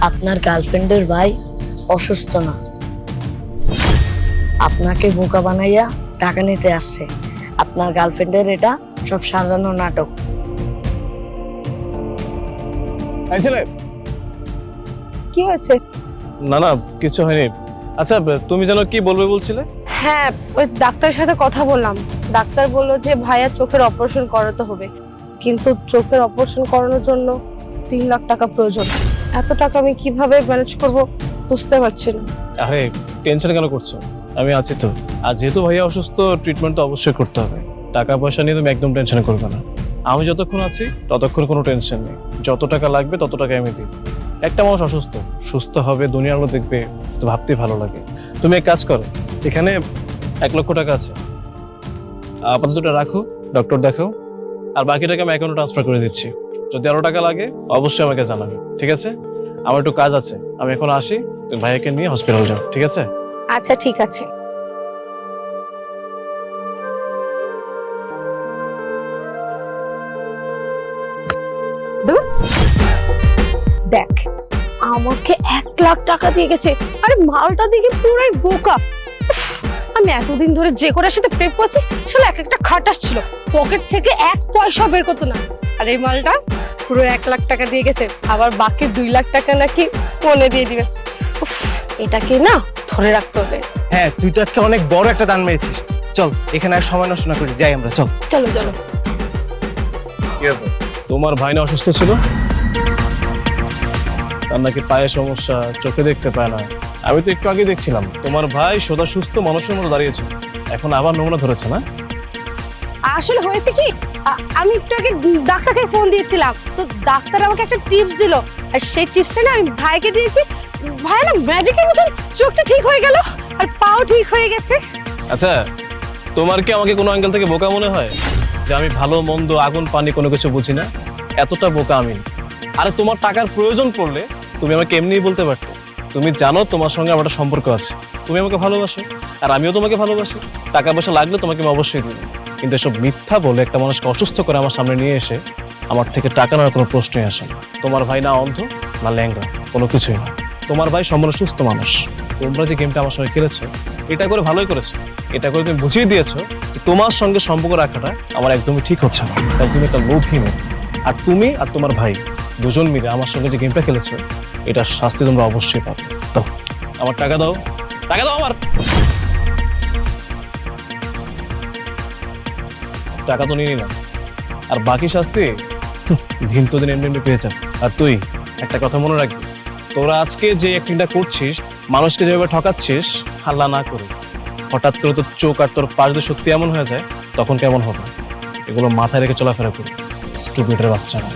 আপনার গার্লফ্রেন্ডের ভাই অসুস্থ না, আপনাকে বোকা বানাইয়া টাকা নিতে আসছে। আপনার গার্লফ্রেন্ডের এটা সব সাজানো নাটক। এই ছেলে, কি হয়েছে? না না কিছু হয়নি। আচ্ছা তুমি যেন কি বলবে বলছিলে? হ্যাঁ, ওই ডাক্তারের সাথে কথা বললাম। ডাক্তার বলল যে ভাইয়া চোখের অপারেশন করাতে হবে, কিন্তু চোখের অপারেশন করানোর জন্য 3 লাখ টাকা প্রয়োজন। এত টাকা আমি কিভাবে ম্যানেজ করব বুঝতে পারছি না। আরে টেনশন কেন করছো, আমি আছি তো। আর যেহেতু ভাইয়া অসুস্থ, ট্রিটমেন্ট তো অবশ্যই করতে হবে। টাকা পয়সা নিয়ে তুমি একদম টেনশন করবে না। আমি যতক্ষণ আছি ততক্ষণ কোনো টেনশন নেই। যত টাকা লাগবে তত টাকা আমি দিই। একটা মানুষ অসুস্থ, সুস্থ হবে, দুনিয়ার আলো দেখবে, তো ভাবতেই ভালো লাগে। তুমি এক কাজ করো, এখানে 1 লক্ষ টাকা আছে, আপাতত এটা রাখো, ডক্টর দেখাও, আর বাকি টাকা আমি অ্যাকাউন্টে ট্রান্সফার করে দিচ্ছি। যদি আরো টাকা লাগে অবশ্যই আমাকে জানাবে, ঠিক আছে? আমার একটু কাজ আছে, আমি এখন আসি। তুমি ভাইয়াকে নিয়ে হসপিটাল যাও, ঠিক আছে? আচ্ছা ঠিক আছে। দেখ, আমাকে 1 লাখ টাকা দিয়ে গেছে। আরে মালটা দেখে পুরাই বোকা। উফ, আমি এতদিন ধরে যে করে সাথে প্রেম করছি, শালা এক একটা খাটাস ছিল, পকেট থেকে 1 পয়সা বের করতো না। আর এই মালটা পুরো 1 লাখ টাকা দিয়ে গেছে, আবার বাকি 2 লাখ টাকা নাকি ফোনে দিয়ে দিবে। উফ, এটাকে না ধরে রাখতে হবে। হ্যাঁ, তুই তো আজকে অনেক বড় একটা দান মেরেছিস। চল, এখানে আর সময় নষ্ট না করি, যাই আমরা, চল। চলো চলো। কি ব্যাপার? তোমার ভাই না অসুস্থ ছিল? তার নাকি পায়ে সমস্যা, চোখে দেখতে পায় না। আমি তো একটু আগে দেখছিলাম তোমার ভাই সদা সুস্থ মানুষের মতো দাঁড়িয়েছে, এখন আবার নমুনা ধরেছে না? আসলে হয়েছে কি, আমি একটু আগে ডাক্তারকে ফোন দিয়েছিলাম, তো ডাক্তার আমাকে একটা টিপস দিল, আর সেই টিপসটা না আমি ভাইকে দিয়েছি। ভাই না ম্যাজিকের মতন চোখটা ঠিক হয়ে গেল, আর পাও ঠিক হয়ে গেছে। আচ্ছা, তোমার কি আমাকে কোনো অ্যাঙ্গেল থেকে বোকা মনে হয় যে আমি ভালো মন্দ আগুন পানি কোনো কিছু বুঝি না? এতটা বোকা আমি না। আরে তোমার টাকার প্রয়োজন পড়লে তুমি আমাকে এমনিই বলতে পারতে। তুমি জানো তোমার সঙ্গে আমার একটা সম্পর্ক আছে, তুমি আমাকে ভালোবাসো, আর আমিও তোমাকে ভালোবাসি। টাকা পয়সা লাগলে তোমাকে আমি অবশ্যই দেবো। কিন্তু এসব মিথ্যা বলে একটা মানুষকে অসুস্থ করে আমার সামনে নিয়ে এসে আমার থেকে টাকা নেওয়ার কোনো প্রশ্নই আসে না। তোমার ভাই না অন্ধ না ল্যাংড়া, কোনো কিছুই না। তোমার ভাই সম্পূর্ণ সুস্থ মানুষ। তোমরা যে গেমটা আমার সঙ্গে খেলেছো, এটা করে ভালোই করেছো। এটা করে তুমি বুঝিয়ে দিয়েছো যে তোমার সঙ্গে সম্পর্ক রাখাটা আমার একদমই ঠিক হচ্ছে না, কারণ তুমি একটা লোভী মেয়ে। আর তুমি আর তোমার ভাই দুজন মিলে আমার সঙ্গে যে গেমটা খেলেছো, এটার শাস্তি তোমরা অবশ্যই পাবে। দাও আমার টাকা, দাও টাকা, দাও আমার টাকা। তো নিয়ে নিলাম, আর বাকি শাস্তি দিন তো দিন এমনি এমনি পেয়ে যাবে। আর তুই একটা কথা মনে রাখবি, তোরা আজকে যে অ্যাক্টিংটা করছিস, মানুষকে যেভাবে ঠকাচ্ছিস, হাল্লা না করে হঠাৎ করে তোর চোখ আর তোর পা যদি সত্যি এমন হয়ে যায়, তখন কেমন হবে? এগুলো মাথায় রেখে চলাফেরা করি, স্টুপিডের বাচ্চারা।